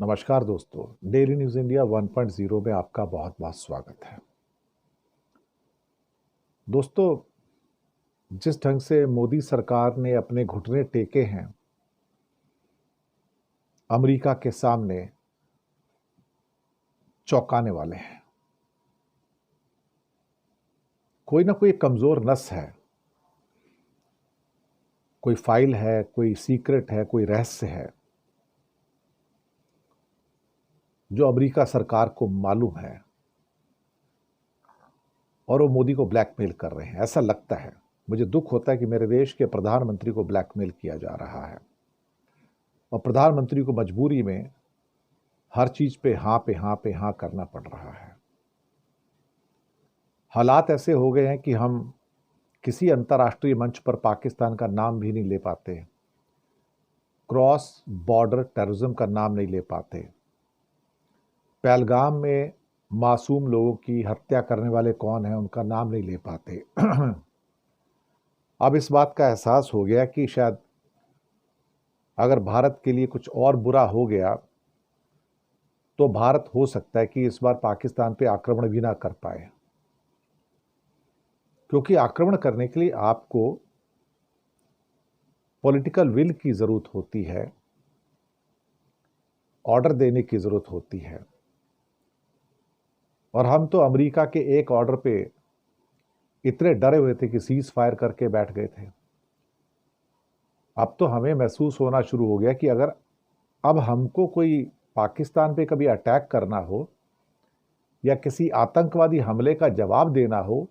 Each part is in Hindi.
नमस्कार दोस्तों, डेली न्यूज़ इंडिया 1.0 में आपका बहुत बहुत स्वागत है। दोस्तों, जिस ढंग से मोदी सरकार ने अपने घुटने टेके हैं अमेरिका के सामने, चौंकाने वाले हैं। कोई ना कोई कमज़ोर नस है, कोई फाइल है, कोई सीक्रेट है, कोई रहस्य है जो अमेरिका सरकार को मालूम है और वो मोदी को ब्लैकमेल कर रहे हैं, ऐसा लगता है। मुझे दुख होता है कि मेरे देश के प्रधानमंत्री को ब्लैकमेल किया जा रहा है और प्रधानमंत्री को मजबूरी में हर चीज पे हाँ करना पड़ रहा है। हालात ऐसे हो गए हैं कि हम किसी अंतर्राष्ट्रीय मंच पर पाकिस्तान का नाम भी नहीं ले पाते, क्रॉस बॉर्डर टेररिज्म का नाम नहीं ले पाते, पहलगाम में मासूम लोगों की हत्या करने वाले कौन हैं उनका नाम नहीं ले पाते। अब इस बात का एहसास हो गया कि शायद अगर भारत के लिए कुछ और बुरा हो गया तो भारत हो सकता है कि इस बार पाकिस्तान पे आक्रमण भी ना कर पाए, क्योंकि आक्रमण करने के लिए आपको पॉलिटिकल विल की जरूरत होती है, ऑर्डर देने की जरूरत होती है। और हम तो अमेरिका के एक ऑर्डर पे इतने डरे हुए थे कि सीज फायर करके बैठ गए थे। अब तो हमें महसूस होना शुरू हो गया कि अगर अब हमको कोई पाकिस्तान पे कभी अटैक करना हो या किसी आतंकवादी हमले का जवाब देना हो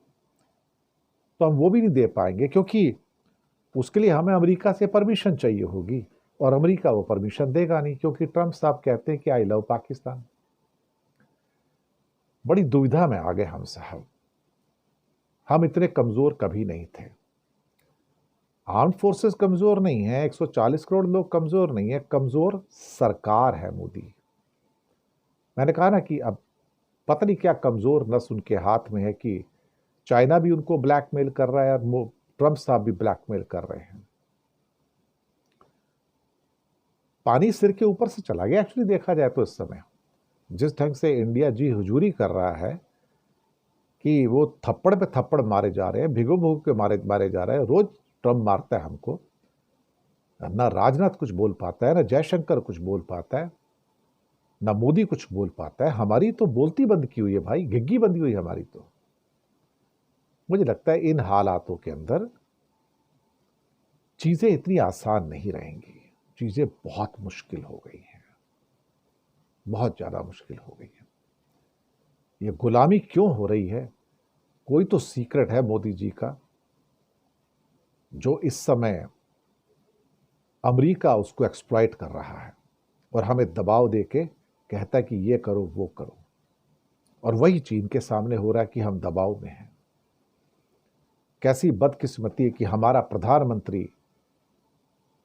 तो हम वो भी नहीं दे पाएंगे, क्योंकि उसके लिए हमें अमेरिका से परमिशन चाहिए होगी और अमेरिका वो परमिशन देगा नहीं, क्योंकि ट्रंप साहब कहते हैं कि आई लव पाकिस्तान। बड़ी दुविधा में आ गए हम साहब। हम इतने कमजोर कभी नहीं थे। आर्म फोर्सेस कमजोर नहीं है, 140 करोड़ लोग कमजोर नहीं है, कमजोर सरकार है मोदी। मैंने कहा ना कि अब पता नहीं क्या कमजोर नस उनके हाथ में है कि चाइना भी उनको ब्लैकमेल कर रहा है और ट्रंप साहब भी ब्लैकमेल कर रहे हैं। पानी सिर के ऊपर से चला गया एक्चुअली, देखा जाए तो। इस समय जिस ढंग से इंडिया जी हुजूरी कर रहा है कि वो थप्पड़ पे थप्पड़ मारे जा रहे हैं, भिगो भिगो के मारे मारे जा रहे हैं। रोज ट्रंप मारता है हमको, ना राजनाथ कुछ बोल पाता है, ना जयशंकर कुछ बोल पाता है, ना मोदी कुछ बोल पाता है। हमारी तो बोलती बंद की हुई है भाई, घिग्गी बंदी हुई है हमारी तो। मुझे लगता है इन हालातों के अंदर चीजें इतनी आसान नहीं रहेंगी, चीजें बहुत मुश्किल हो गई हैं, बहुत ज्यादा मुश्किल हो गई है। ये गुलामी क्यों हो रही है? कोई तो सीक्रेट है मोदी जी का जो इस समय अमेरिका उसको एक्सप्लॉइट कर रहा है और हमें दबाव देके कहता है कि ये करो वो करो। और वही चीन के सामने हो रहा है कि हम दबाव में हैं। कैसी बदकिस्मती है कि हमारा प्रधानमंत्री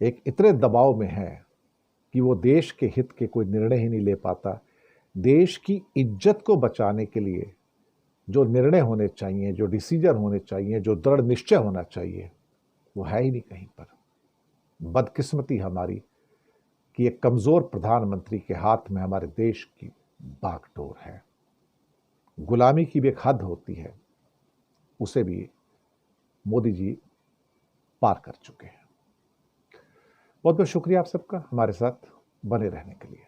एक इतने दबाव में है कि वो देश के हित के कोई निर्णय ही नहीं ले पाता। देश की इज्जत को बचाने के लिए जो निर्णय होने चाहिए, जो डिसीजन होने चाहिए, जो दृढ़ निश्चय होना चाहिए, वो है ही नहीं कहीं पर। बदकिस्मती हमारी कि एक कमजोर प्रधानमंत्री के हाथ में हमारे देश की बागडोर है। गुलामी की भी एक हद होती है, उसे भी मोदी जी पार कर चुके हैं। बहुत बहुत शुक्रिया आप सबका हमारे साथ बने रहने के लिए।